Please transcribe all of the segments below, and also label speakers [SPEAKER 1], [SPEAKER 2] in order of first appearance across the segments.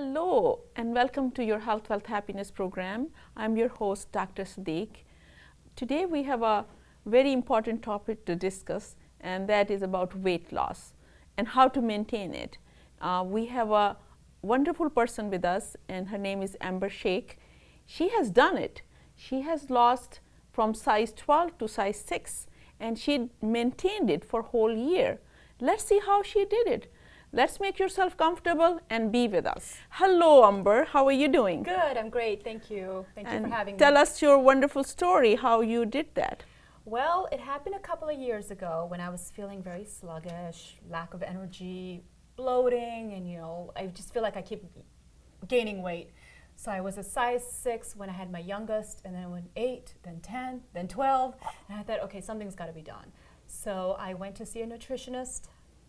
[SPEAKER 1] Hello and welcome to your Health, Wealth, Happiness program. I'm your host, Doctor Sadiq. Today we have a very important topic to discuss, and that is about weight loss and how to maintain it. We have a wonderful person with us, and her name is Amber Shaikh. She has done it. She has lost from size 12 to size 6, and she maintained it for a whole year. Let's see how she did it. Let's make yourself comfortable and be with us. Hello, Amber. How are you doing?
[SPEAKER 2] Good. I'm great. Thank you. Thank you for having me.
[SPEAKER 1] Tell us your wonderful story, how you did that.
[SPEAKER 2] Well, it happened a couple of years ago when I was feeling very sluggish, lack of energy, bloating, and I just feel like I keep gaining weight. So I was a size 6 when I had my youngest, and then I went 8, then 10, then 12, and I thought, okay, something's got to be done. So I went to see a nutritionist.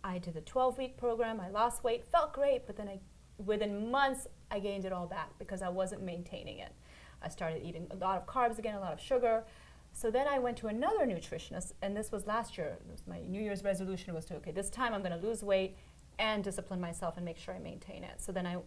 [SPEAKER 2] I did the 12-week program. I lost weight, felt great, but then within months, I gained it all back because I wasn't maintaining it. I started eating a lot of carbs again, a lot of sugar. So then I went to another nutritionist, and this was last year. It was my New Year's resolution was to, okay, this time I'm going to lose weight and discipline myself and make sure I maintain it. So then I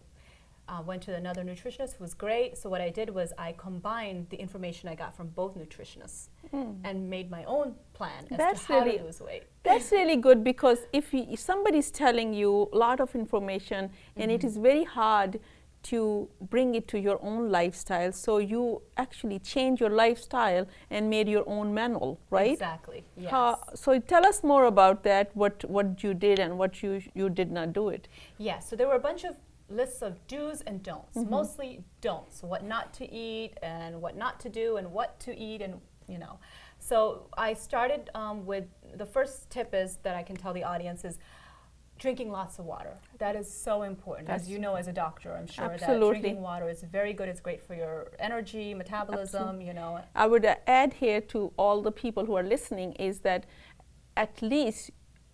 [SPEAKER 2] went to another nutritionist who was great. So what I did was I combined the information I got from both nutritionists and made my own plan as to how to lose weight.
[SPEAKER 1] That's really good, because if somebody's telling you a lot of information and it is very hard to bring it to your own lifestyle, so you actually change your lifestyle and made your own manual, right?
[SPEAKER 2] Exactly, yes.
[SPEAKER 1] So tell us more about that, what you did and what you did not do it.
[SPEAKER 2] Yeah, so there were a bunch of lists of do's and don'ts, mostly don'ts, what not to eat and what not to do and what to eat, and So I started with the first tip is that I can tell the audience is drinking lots of water. That is so important. As you know, as a doctor, I'm sure that drinking water is very good. It's great for your energy, metabolism,
[SPEAKER 1] I would add here to all the people who are listening is that at least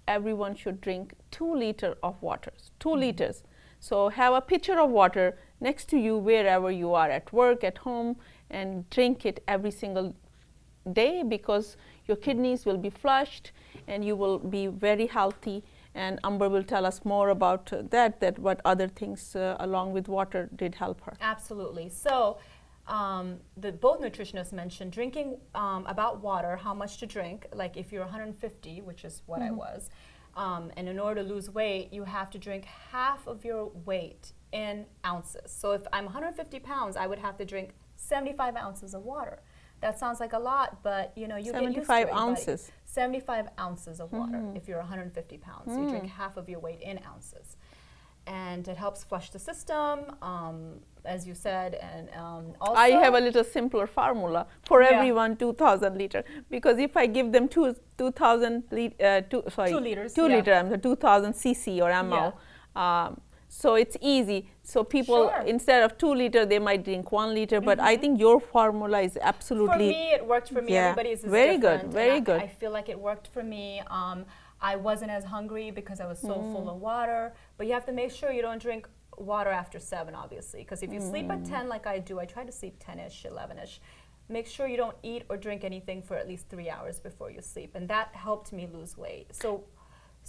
[SPEAKER 1] everyone should drink 2 liters of water, 2 liters. So have a pitcher of water next to you wherever you are, at work, at home, and drink it every single day, because your kidneys will be flushed and you will be very healthy. And Amber will tell us more about that what other things along with water did help her.
[SPEAKER 2] Absolutely. So both nutritionists mentioned drinking about water, how much to drink, like if you're 150, which is what I was, and in order to lose weight, you have to drink half of your weight in ounces. So if I'm 150 pounds, I would have to drink 75 ounces of water. That sounds like a lot, but you get used to it.
[SPEAKER 1] 75 ounces.
[SPEAKER 2] 75 ounces of water if you're 150 pounds. So you drink half of your weight in ounces. And it helps flush the system, as you said, and also
[SPEAKER 1] I have a little simpler formula for everyone, 2,000 liter, because if I give them 2,000 liters, 2,000 cc or ml, so it's easy. So people, instead of 2 liters, they might drink 1 liter. But I think your formula is absolutely.
[SPEAKER 2] For me, it worked for me. Everybody's is
[SPEAKER 1] very
[SPEAKER 2] different.
[SPEAKER 1] good, very good.
[SPEAKER 2] I feel like it worked for me. I wasn't as hungry because I was so full of water. But you have to make sure you don't drink water after 7, obviously. Because if you sleep at 10 like I do, I try to sleep 10-ish, 11-ish. Make sure you don't eat or drink anything for at least 3 hours before you sleep. And that helped me lose weight.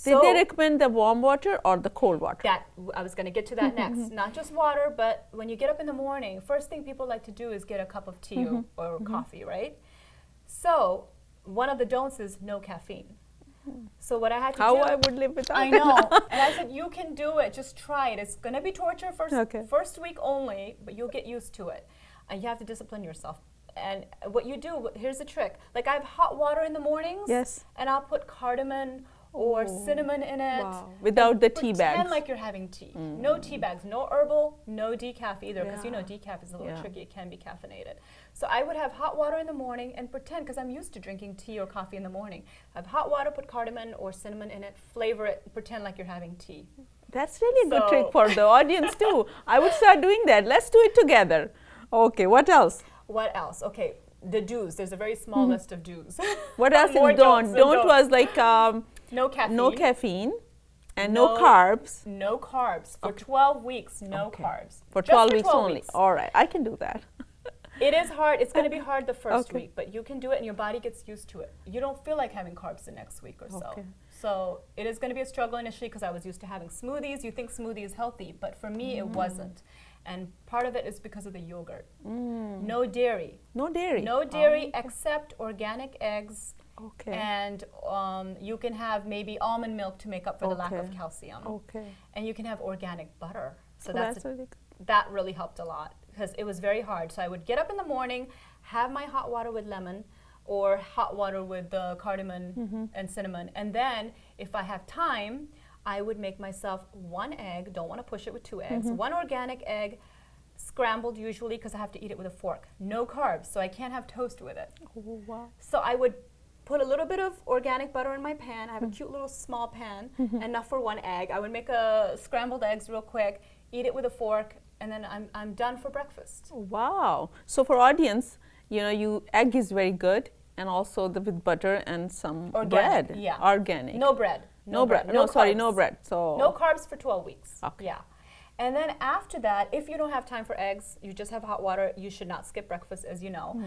[SPEAKER 1] Did they recommend the warm water or the cold water?
[SPEAKER 2] I was going to get to that next. Not just water, but when you get up in the morning, first thing people like to do is get a cup of tea or coffee, right? So one of the don'ts is no caffeine. So what I had to do.
[SPEAKER 1] How I would live without
[SPEAKER 2] I know. And I said, you can do it. Just try it. It's going to be torture first week only, but you'll get used to it. And you have to discipline yourself. And what you do, here's the trick. Like I have hot water in the mornings.
[SPEAKER 1] Yes.
[SPEAKER 2] And I'll put cardamom or cinnamon in it.
[SPEAKER 1] Wow. Without the tea bags.
[SPEAKER 2] Pretend like you're having tea. No tea bags, no herbal, no decaf either, because decaf is a little tricky. It can be caffeinated. So I would have hot water in the morning and pretend, because I'm used to drinking tea or coffee in the morning. Have hot water, put cardamom or cinnamon in it, flavor it, pretend like you're having tea.
[SPEAKER 1] That's really a good trick for the audience too. I would start doing that. Let's do it together. Okay, what else?
[SPEAKER 2] What else? Okay, the do's. There's a very small list of do's.
[SPEAKER 1] What else is don't? Don't was like
[SPEAKER 2] no caffeine.
[SPEAKER 1] No caffeine. And no carbs.
[SPEAKER 2] No carbs. For 12 weeks, no carbs.
[SPEAKER 1] For 12 weeks only. All right, I can do that.
[SPEAKER 2] It is hard. It's going to be hard the first week, but you can do it and your body gets used to it. You don't feel like having carbs the next week or so. So it is going to be a struggle initially because I was used to having smoothies. You think smoothie is healthy, but for me it wasn't. And part of it is because of the yogurt. No dairy.
[SPEAKER 1] No dairy.
[SPEAKER 2] No dairy except organic eggs.
[SPEAKER 1] Okay.
[SPEAKER 2] And you can have maybe almond milk to make up for the lack of calcium.
[SPEAKER 1] Okay.
[SPEAKER 2] And you can have organic butter. So
[SPEAKER 1] that's really good.
[SPEAKER 2] that really helped a lot because it was very hard. So I would get up in the morning, have my hot water with lemon or hot water with the cardamom and cinnamon. And then if I have time, I would make myself one egg, don't want to push it with 2 eggs, one organic egg, scrambled usually because I have to eat it with a fork. No carbs, so I can't have toast with it.
[SPEAKER 1] Oh, wow.
[SPEAKER 2] So I would put a little bit of organic butter in my pan. I have a cute little small pan, enough for 1 egg. I would make a scrambled eggs real quick, eat it with a fork, and then I'm done for breakfast.
[SPEAKER 1] Wow. So for audience, you know, egg is very good, and also with butter and some
[SPEAKER 2] Organic,
[SPEAKER 1] bread.
[SPEAKER 2] yeah.
[SPEAKER 1] Organic.
[SPEAKER 2] No bread.
[SPEAKER 1] No bread.
[SPEAKER 2] No
[SPEAKER 1] Sorry,
[SPEAKER 2] carbs.
[SPEAKER 1] no bread. So
[SPEAKER 2] No carbs for 12 weeks.
[SPEAKER 1] Okay.
[SPEAKER 2] Yeah. And then after that, if you don't have time for eggs, you just have hot water, you should not skip breakfast, as you know.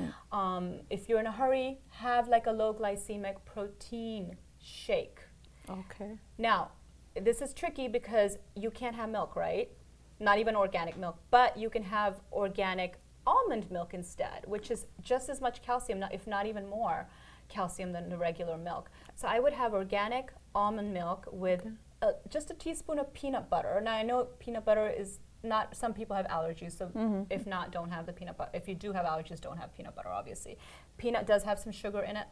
[SPEAKER 2] If you're in a hurry, have like a low glycemic protein shake.
[SPEAKER 1] Okay.
[SPEAKER 2] Now, this is tricky because you can't have milk, right? Not even organic milk, but you can have organic almond milk instead, which is just as much calcium, if not even more calcium than the regular milk. So I would have organic almond milk with just a teaspoon of peanut butter. Now I know peanut butter is not, some people have allergies, so if not, don't have the peanut butter. If you do have allergies, don't have peanut butter, obviously. Peanut does have some sugar in it.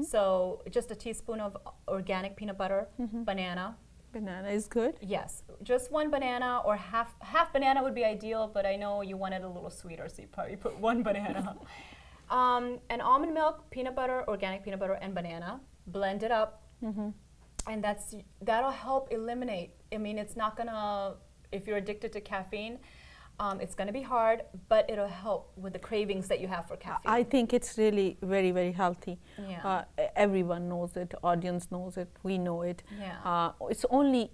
[SPEAKER 2] So just a teaspoon of organic peanut butter, banana.
[SPEAKER 1] Banana is good.
[SPEAKER 2] Yes, just 1 banana or half banana would be ideal, but I know you want it a little sweeter, so you probably put 1 banana. And almond milk, peanut butter, organic peanut butter, and banana. Blend it up, and that'll help eliminate. I mean, it's not gonna, if you're addicted to caffeine, it's gonna be hard, but it'll help with the cravings that you have for caffeine.
[SPEAKER 1] I think it's really very, very healthy.
[SPEAKER 2] Yeah.
[SPEAKER 1] Everyone knows it. Audience knows it. We know it.
[SPEAKER 2] Yeah.
[SPEAKER 1] It's only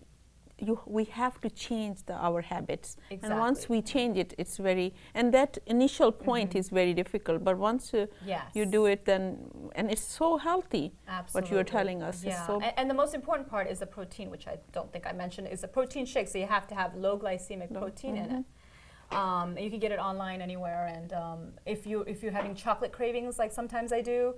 [SPEAKER 1] we have to change our habits.
[SPEAKER 2] Exactly.
[SPEAKER 1] And once we change it, it's very, and that initial point is very difficult. But once you do it, then, and it's so healthy.
[SPEAKER 2] Absolutely.
[SPEAKER 1] What you're telling us is so.
[SPEAKER 2] And the most important part is the protein, which I don't think I mentioned, is a protein shake. So you have to have low glycemic protein in it. You can get it online anywhere. And if you're having chocolate cravings, like sometimes I do,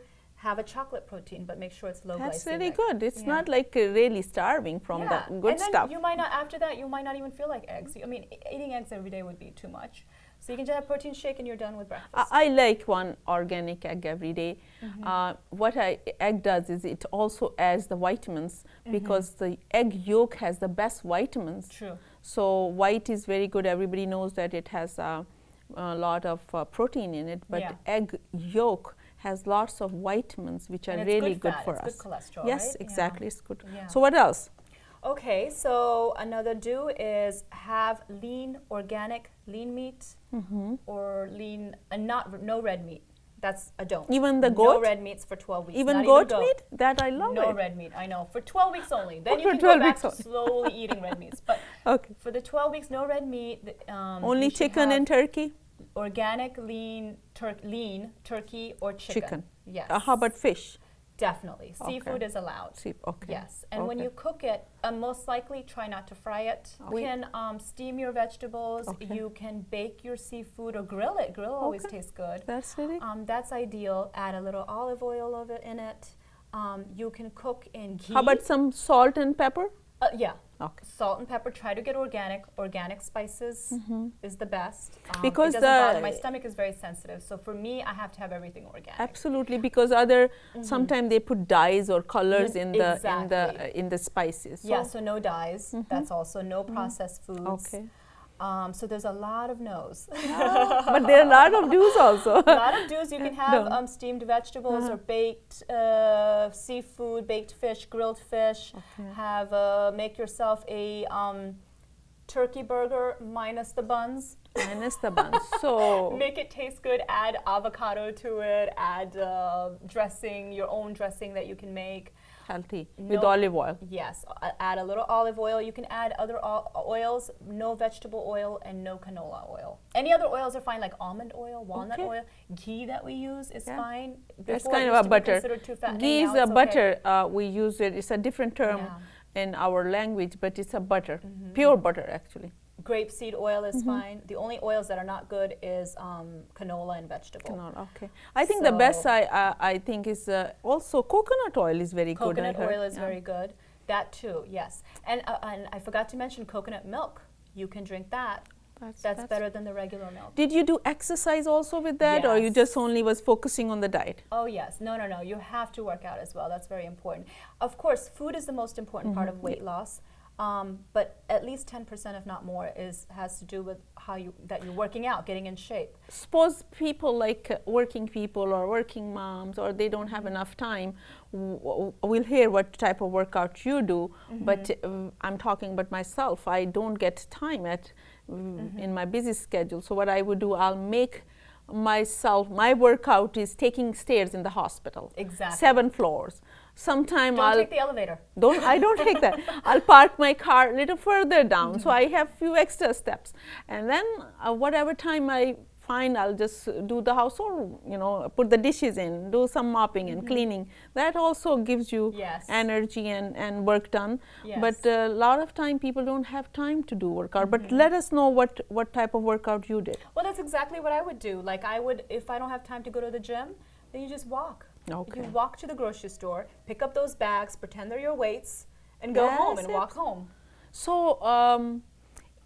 [SPEAKER 2] have a chocolate protein, but make sure it's low
[SPEAKER 1] That's
[SPEAKER 2] glycemic.
[SPEAKER 1] really good. It's not like really starving from the good
[SPEAKER 2] and then
[SPEAKER 1] stuff.
[SPEAKER 2] You might not, after that, you might not even feel like eggs. I mean, eating eggs every day would be too much. So you can just have protein shake and you're done with breakfast.
[SPEAKER 1] I like 1 organic egg every day. What egg does is it also adds the vitamins because the egg yolk has the best vitamins.
[SPEAKER 2] True.
[SPEAKER 1] So white is very good. Everybody knows that it has a lot of protein in it, but egg yolk has lots of vitamins which are really good for us.
[SPEAKER 2] It's good cholesterol,
[SPEAKER 1] yes,
[SPEAKER 2] right?
[SPEAKER 1] exactly. It's good.
[SPEAKER 2] Yeah.
[SPEAKER 1] So what else?
[SPEAKER 2] Okay, so another do is have lean organic lean meat or lean no red meat. That's a don't.
[SPEAKER 1] Even the goat?
[SPEAKER 2] No red meats for 12 weeks.
[SPEAKER 1] Even
[SPEAKER 2] Not
[SPEAKER 1] goat
[SPEAKER 2] even
[SPEAKER 1] meat? That I love
[SPEAKER 2] No
[SPEAKER 1] it.
[SPEAKER 2] red meat, I know. For 12 weeks only. Then you
[SPEAKER 1] for
[SPEAKER 2] can
[SPEAKER 1] 12
[SPEAKER 2] go back
[SPEAKER 1] weeks
[SPEAKER 2] to
[SPEAKER 1] only.
[SPEAKER 2] slowly eating red meats. But
[SPEAKER 1] Okay.
[SPEAKER 2] for the 12 weeks, no red meat.
[SPEAKER 1] Only
[SPEAKER 2] you should
[SPEAKER 1] chicken
[SPEAKER 2] have
[SPEAKER 1] and turkey?
[SPEAKER 2] Organic lean turkey or chicken. Yes.
[SPEAKER 1] How about fish?
[SPEAKER 2] Definitely. Seafood is allowed.
[SPEAKER 1] Okay.
[SPEAKER 2] Yes. And when you cook it, most likely try not to fry it. You can steam your vegetables. You can bake your seafood or grill it. Grill always tastes good.
[SPEAKER 1] That's really
[SPEAKER 2] That's ideal. Add a little olive oil of it in it. You can cook in ghee.
[SPEAKER 1] How about some salt and pepper?
[SPEAKER 2] Yeah.
[SPEAKER 1] Okay.
[SPEAKER 2] Salt and pepper. Try to get organic. Organic spices is the best.
[SPEAKER 1] Because
[SPEAKER 2] it doesn't bother. My stomach is very sensitive, so for me, I have to have everything organic.
[SPEAKER 1] Absolutely, because sometimes they put dyes or colors in the spices.
[SPEAKER 2] Yeah, so no dyes. That's also no processed foods.
[SPEAKER 1] Okay.
[SPEAKER 2] So there's a lot of no's.
[SPEAKER 1] But there are a lot of do's also.
[SPEAKER 2] A lot of do's. You can have steamed vegetables or baked seafood, baked fish, grilled fish. Have make yourself a turkey burger minus the buns.
[SPEAKER 1] Minus the buns. So
[SPEAKER 2] make it taste good. Add avocado to it. Add dressing, your own dressing that you can make.
[SPEAKER 1] healthy
[SPEAKER 2] No-
[SPEAKER 1] with olive oil.
[SPEAKER 2] Yes, add a little olive oil. You can add other oils, no vegetable oil and no canola oil. Any other oils are fine, like almond oil, walnut
[SPEAKER 1] Okay.
[SPEAKER 2] oil. Ghee that we use is
[SPEAKER 1] Yeah.
[SPEAKER 2] fine.
[SPEAKER 1] That's
[SPEAKER 2] Before it
[SPEAKER 1] kind of
[SPEAKER 2] used
[SPEAKER 1] a
[SPEAKER 2] to be
[SPEAKER 1] butter.
[SPEAKER 2] considered too fattening,
[SPEAKER 1] Ghee is
[SPEAKER 2] now
[SPEAKER 1] a
[SPEAKER 2] it's okay.
[SPEAKER 1] butter. We use it. It's a different term
[SPEAKER 2] Yeah.
[SPEAKER 1] in our language, but it's a butter, pure butter actually.
[SPEAKER 2] Grapeseed oil is fine. The only oils that are not good is canola and vegetable.
[SPEAKER 1] Canola, okay. I think the best
[SPEAKER 2] So-
[SPEAKER 1] I think is also coconut oil is very good. I
[SPEAKER 2] Coconut
[SPEAKER 1] heard.
[SPEAKER 2] oil is
[SPEAKER 1] Yeah.
[SPEAKER 2] very good. That too, yes. And I forgot to mention coconut milk. You can drink that. That's better than the regular milk.
[SPEAKER 1] Did you do exercise also with that, or you
[SPEAKER 2] Yes.
[SPEAKER 1] just only was focusing on the diet?
[SPEAKER 2] Oh yes, no. You have to work out as well. That's very important. Of course, food is the most important part of weight loss, but at least 10%, if not more, has to do with how you're working out, getting in shape.
[SPEAKER 1] Suppose people like working people or working moms, or they don't have enough time, we'll hear what type of workout you do, but I'm talking about myself. I don't get time in my busy schedule. So what I would do, I'll make my workout is taking stairs in the hospital.
[SPEAKER 2] Exactly.
[SPEAKER 1] 7 floors. Sometime
[SPEAKER 2] Don't
[SPEAKER 1] I'll
[SPEAKER 2] take the elevator.
[SPEAKER 1] I don't take that. I'll park my car a little further down, so I have few extra steps. And then whatever time I find, I'll just do the household, put the dishes in, do some mopping and cleaning. That also gives you
[SPEAKER 2] Yes.
[SPEAKER 1] energy and work done.
[SPEAKER 2] Yes.
[SPEAKER 1] But a lot of time people don't have time to do workout. But let us know what type of workout you did.
[SPEAKER 2] Well, that's exactly what I would do. Like if I don't have time to go to the gym, then you just walk.
[SPEAKER 1] Okay.
[SPEAKER 2] You walk to the grocery store, pick up those bags, pretend they're your weights, and go home and walk home.
[SPEAKER 1] So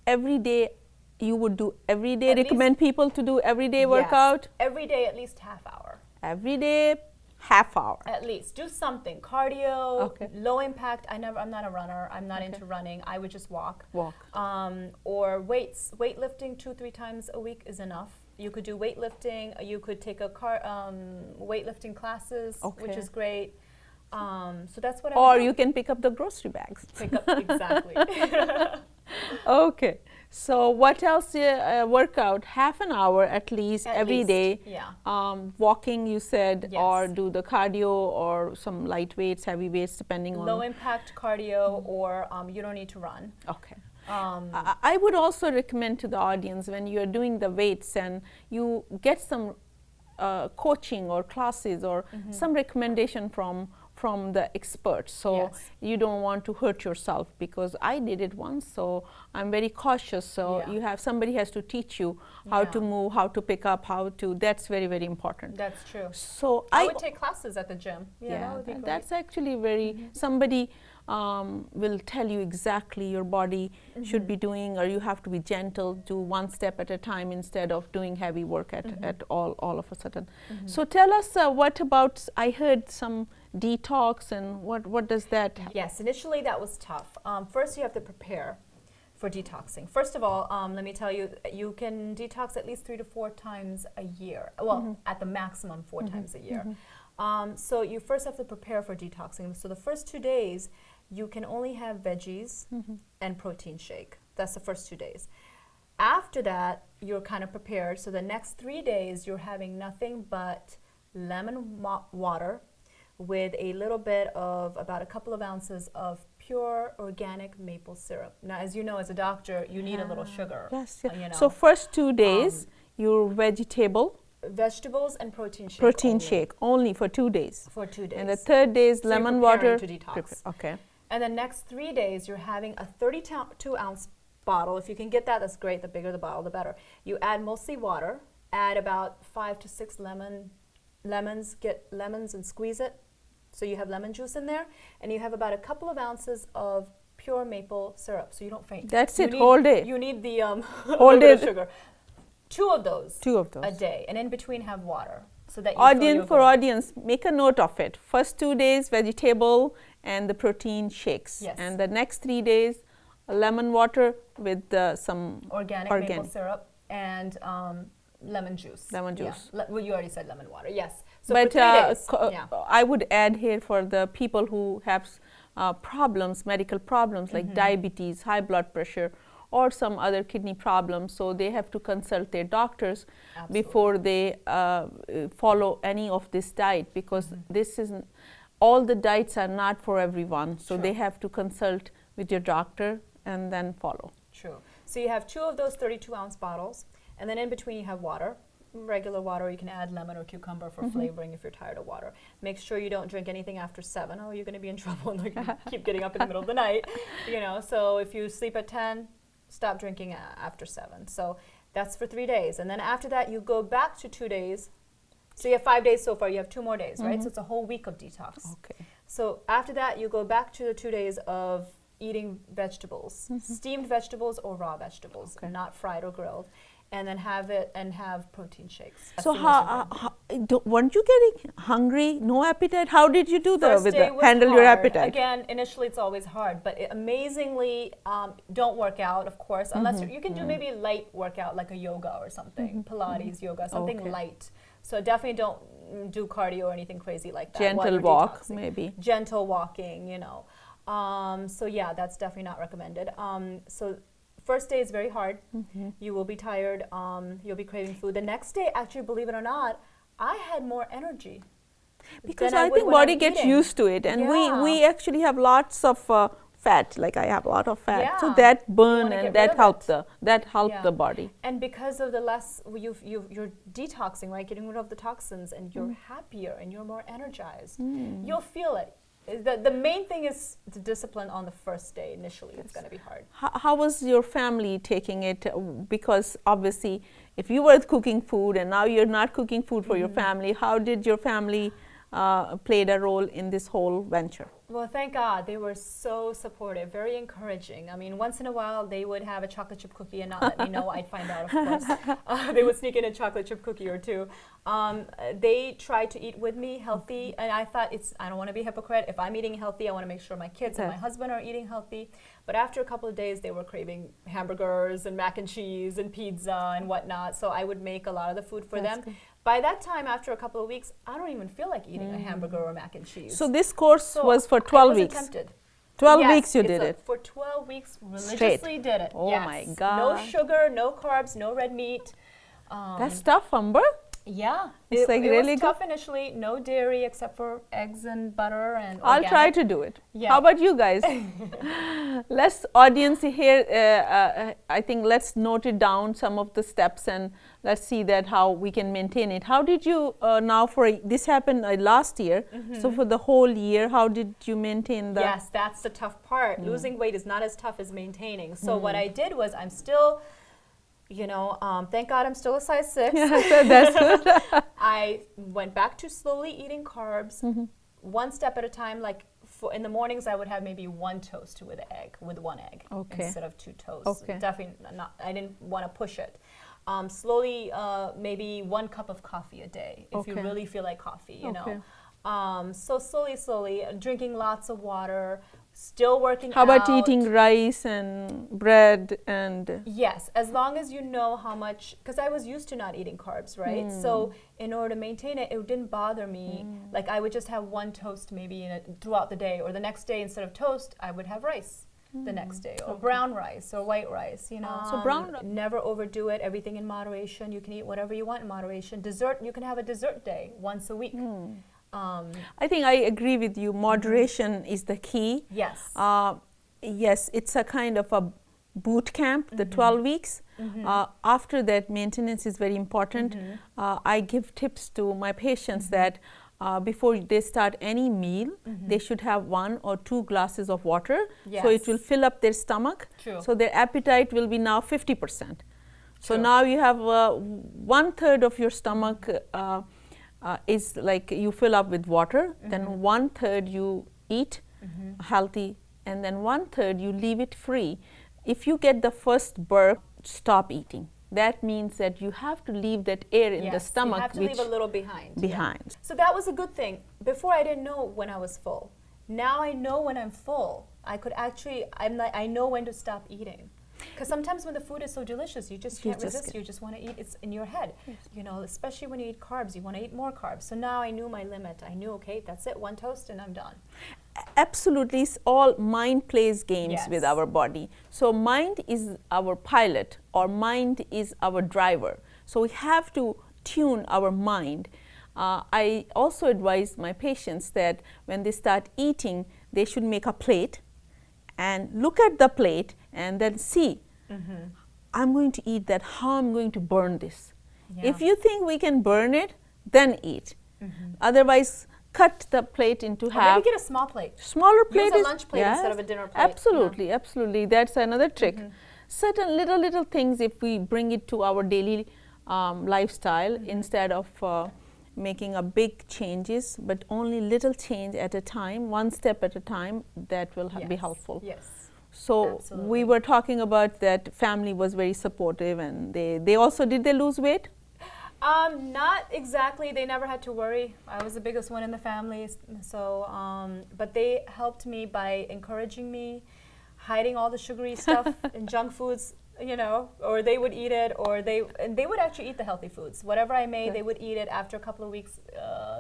[SPEAKER 1] every day you would do every day,
[SPEAKER 2] At
[SPEAKER 1] recommend people to do everyday workout?
[SPEAKER 2] Yes. Every day, at least half hour.
[SPEAKER 1] Every day, half hour.
[SPEAKER 2] At least do something. Cardio,
[SPEAKER 1] Okay.
[SPEAKER 2] low impact. I'm not a runner. I'm not into running. I would just walk.
[SPEAKER 1] Walk.
[SPEAKER 2] Or weights. Weightlifting 2-3 times a week is enough. You could do weightlifting. You could take weightlifting classes, which
[SPEAKER 1] Okay.
[SPEAKER 2] is great. So that's what I
[SPEAKER 1] Or
[SPEAKER 2] would do.
[SPEAKER 1] you can pick up the grocery bags.
[SPEAKER 2] Pick up exactly.
[SPEAKER 1] Okay. So what else? Workout half an hour at least
[SPEAKER 2] At
[SPEAKER 1] every
[SPEAKER 2] least,
[SPEAKER 1] day.
[SPEAKER 2] yeah.
[SPEAKER 1] Walking, you said,
[SPEAKER 2] Yes.
[SPEAKER 1] or do the cardio or some light weights, heavy weights, depending on.
[SPEAKER 2] Low impact cardio, or you don't need to run.
[SPEAKER 1] Okay. I would also recommend to the audience, when you are doing the weights and you get some coaching or classes or some recommendation from the experts, so
[SPEAKER 2] Yes.
[SPEAKER 1] you don't want to hurt yourself, because I did it once, so I'm very cautious. So
[SPEAKER 2] Yeah.
[SPEAKER 1] somebody has to teach you how to
[SPEAKER 2] Yeah.
[SPEAKER 1] move, how to pick up, that's very, very important.
[SPEAKER 2] That's true.
[SPEAKER 1] So
[SPEAKER 2] I would take classes at the gym. Yeah, that would be great.
[SPEAKER 1] that's actually very, somebody will tell you exactly your body should be doing, or you have to be gentle, do one step at a time instead of doing heavy work at all of a sudden. So tell us, what about, I heard some detox, and what does that have?
[SPEAKER 2] Yes, initially that was tough. First, you have to prepare for detoxing. First of all, let me tell you, you can detox at least 3 to 4 times a year. Well, at the maximum 4 times a year. So you first have to prepare for detoxing. So the first 2 days, you can only have veggies and protein shake. That's the first 2 days. After that, you're kind of prepared. So the next 3 days, you're having nothing but lemon water with a little bit of about a couple of ounces of pure organic maple syrup. Now, as you know, as a doctor, you need a little sugar.
[SPEAKER 1] Yes.
[SPEAKER 2] You know.
[SPEAKER 1] So first 2 days, your vegetable,
[SPEAKER 2] Vegetables and protein shake.
[SPEAKER 1] protein
[SPEAKER 2] only
[SPEAKER 1] shake only for 2 days.
[SPEAKER 2] for 2 days.
[SPEAKER 1] And the third day is
[SPEAKER 2] So you're
[SPEAKER 1] lemon
[SPEAKER 2] preparing
[SPEAKER 1] water.
[SPEAKER 2] to detox.
[SPEAKER 1] Okay.
[SPEAKER 2] And the next 3 days, you're having a 32-ounce bottle. If you can get that, that's great. The bigger the bottle, the better. You add mostly water. Add about 5 to 6 lemons. Get lemons and squeeze it. So you have lemon juice in there. And you have about a couple of ounces of pure maple syrup, so you don't faint.
[SPEAKER 1] That's
[SPEAKER 2] You
[SPEAKER 1] it,
[SPEAKER 2] need-
[SPEAKER 1] whole day.
[SPEAKER 2] You need the
[SPEAKER 1] Whole
[SPEAKER 2] little bit of
[SPEAKER 1] day.
[SPEAKER 2] sugar. 2 of those.
[SPEAKER 1] 2 of those.
[SPEAKER 2] A day. And in between have water. So that you fill your
[SPEAKER 1] Audience, for
[SPEAKER 2] goal.
[SPEAKER 1] audience, make a note of it. First 2 days, vegetable and the protein shakes.
[SPEAKER 2] Yes.
[SPEAKER 1] And the next 3 days, lemon water with some
[SPEAKER 2] Organic maple syrup and lemon juice.
[SPEAKER 1] Lemon
[SPEAKER 2] Yeah.
[SPEAKER 1] juice.
[SPEAKER 2] Well, you already said lemon water. Yes. So
[SPEAKER 1] But
[SPEAKER 2] for 3 days. Yeah.
[SPEAKER 1] I would add here, for the people who have problems, medical problems like diabetes, high blood pressure, or some other kidney problems, so they have to consult their doctors
[SPEAKER 2] Absolutely.
[SPEAKER 1] before they follow any of this diet, because this isn't, all the diets are not for everyone, so
[SPEAKER 2] True.
[SPEAKER 1] they have to consult with your doctor and then follow.
[SPEAKER 2] True. So you have 2 of those 32-ounce bottles, and then in between you have water, regular water. You can add lemon or cucumber for flavoring if you're tired of water. Make sure you don't drink anything after 7. Oh, you're going to be in trouble and you keep getting up in the middle of the night. You know, so if you sleep at 10, stop drinking after 7. So that's for 3 days. And then after that, you go back to 2 days. So you have 5 days so far. You have 2 more days, right? So it's a whole week of detox.
[SPEAKER 1] Okay.
[SPEAKER 2] So after that, you go back to the 2 days of eating vegetables, steamed vegetables or raw vegetables, not fried or grilled, and then have protein shakes.
[SPEAKER 1] So weren't you getting hungry, no appetite? How did you do handle your appetite?
[SPEAKER 2] Again, initially it's always hard, but amazingly, don't work out, of course, unless you can do maybe light workout like a yoga or something, Pilates, yoga, something light. So definitely don't do cardio or anything crazy like that.
[SPEAKER 1] Gentle walk, maybe.
[SPEAKER 2] Gentle walking, you know. So yeah, that's definitely not recommended. So first day is very hard. You will be tired. You'll be craving food. The next day, actually, believe it or not, I had more energy.
[SPEAKER 1] Because I think body gets used to it, and we actually have lots of fat. Like I have a lot of fat, so that burn and that helped the body.
[SPEAKER 2] And because of the less you're detoxing, right, getting rid of the toxins, and you're happier and you're more energized. You'll feel it. The main thing is the discipline on the first day. Initially, it's going to be hard.
[SPEAKER 1] How was your family taking it? Because obviously, if you were cooking food and now you're not cooking food for your family, how did your family play a role in this whole venture?
[SPEAKER 2] Well, thank God. They were so supportive, very encouraging. I mean, once in a while, they would have a chocolate chip cookie and not let me know. I'd find out, of course. They would sneak in a chocolate chip cookie or 2. They tried to eat with me healthy, and I thought I don't want to be a hypocrite. If I'm eating healthy, I want to make sure my kids and my husband are eating healthy. But after a couple of days, they were craving hamburgers and mac and cheese and pizza and whatnot. So I would make a lot of the food for them. Good. By that time, after a couple of weeks, I don't even feel like eating a hamburger or mac and cheese.
[SPEAKER 1] So this course was for 12 weeks.
[SPEAKER 2] Tempted.
[SPEAKER 1] 12 weeks you did it.
[SPEAKER 2] For 12 weeks, religiously did it.
[SPEAKER 1] Oh my God.
[SPEAKER 2] No sugar, no carbs, no red meat.
[SPEAKER 1] That's tough, Amber.
[SPEAKER 2] Yeah,
[SPEAKER 1] it's like really
[SPEAKER 2] was tough initially. No dairy except for eggs and butter and organic.
[SPEAKER 1] I'll try to do it. Yeah. How about you guys? Let's audience here. I think let's note it down, some of the steps, and let's see that how we can maintain it. How did you now this happened last year? So for the whole year, how did you maintain the?
[SPEAKER 2] Yes, that's the tough part. Losing weight is not as tough as maintaining. So what I did was I'm still. You know, thank God I'm still a size 6.
[SPEAKER 1] Yeah, so that's good.
[SPEAKER 2] I went back to slowly eating carbs, one step at a time. Like in the mornings, I would have maybe 1 toast with one egg, instead of 2 toasts. Definitely not. I didn't want to push it. Slowly, maybe 1 cup of coffee a day if you really feel like coffee. You know, so slowly, drinking lots of water. Still working out.
[SPEAKER 1] How about eating rice and bread and?
[SPEAKER 2] Yes, as long as you know how much, because I was used to not eating carbs, right? So in order to maintain it, it didn't bother me. Like I would just have 1 toast maybe throughout the day, or the next day instead of toast, I would have rice the next day, or brown rice or white rice, you know.
[SPEAKER 1] So brown.
[SPEAKER 2] Never overdo it, everything in moderation. You can eat whatever you want in moderation. Dessert, you can have a dessert day once a week.
[SPEAKER 1] I think I agree with you. Moderation is the key.
[SPEAKER 2] Yes.
[SPEAKER 1] Yes, it's a kind of a boot camp, the 12 weeks. After that, maintenance is very important. I give tips to my patients that before they start any meal, they should have 1 or 2 glasses of water. So it will fill up their stomach.
[SPEAKER 2] True.
[SPEAKER 1] So their appetite will be now 50%. So now you have 1/3 of your stomach is like you fill up with water, then 1/3 you eat healthy, and then 1/3 you leave it free. If you get the first burp, stop eating. That means that you have to leave that air in the stomach.
[SPEAKER 2] You have to leave a little behind.
[SPEAKER 1] Yeah.
[SPEAKER 2] So that was a good thing. Before I didn't know when I was full. Now I know when I'm full. I could actually, I know when to stop eating. Because sometimes when the food is so delicious, you just can't resist. You just want to eat. It's in your head, you know. Especially when you eat carbs, you want to eat more carbs. So now I knew my limit. I knew, okay, that's it. 1 toast and I'm done.
[SPEAKER 1] Absolutely, it's all mind plays games with our body. So mind is our pilot, or mind is our driver. So we have to tune our mind. I also advise my patients that when they start eating, they should make a plate and look at the plate and then see, I'm going to eat that, how I'm going to burn this.
[SPEAKER 2] Yeah.
[SPEAKER 1] If you think we can burn it, then eat. Otherwise, cut the plate into
[SPEAKER 2] Or
[SPEAKER 1] half.
[SPEAKER 2] maybe get a small plate.
[SPEAKER 1] Smaller plate
[SPEAKER 2] Use a
[SPEAKER 1] is
[SPEAKER 2] lunch plate instead of a dinner plate.
[SPEAKER 1] Absolutely, absolutely. That's another trick. Certain little things, if we bring it to our daily lifestyle, instead of making a big changes, but only little change at a time, one step at a time, that will be helpful.
[SPEAKER 2] Yes.
[SPEAKER 1] So
[SPEAKER 2] Absolutely.
[SPEAKER 1] we were talking about that family was very supportive, and they also, did they lose weight?
[SPEAKER 2] Not exactly. They never had to worry. I was the biggest one in the family, so but they helped me by encouraging me, hiding all the sugary stuff and junk foods, you know, or they would eat it, or they would actually eat the healthy foods. Whatever I made, they would eat it. After a couple of weeks,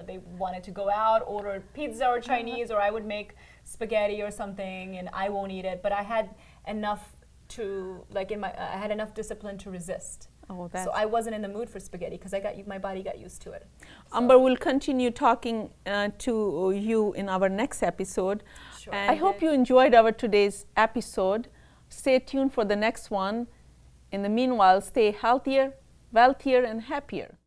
[SPEAKER 2] they wanted to go out, order pizza or Chinese, or I would make spaghetti or something, and I won't eat it. But I had enough to, like, I had enough discipline to resist.
[SPEAKER 1] Oh, that's
[SPEAKER 2] So I wasn't in the mood for spaghetti because my body got used to it. So
[SPEAKER 1] Amber will continue talking to you in our next episode.
[SPEAKER 2] Sure.
[SPEAKER 1] And I hope you enjoyed our today's episode. Stay tuned for the next one. In the meanwhile, stay healthier, wealthier, and happier.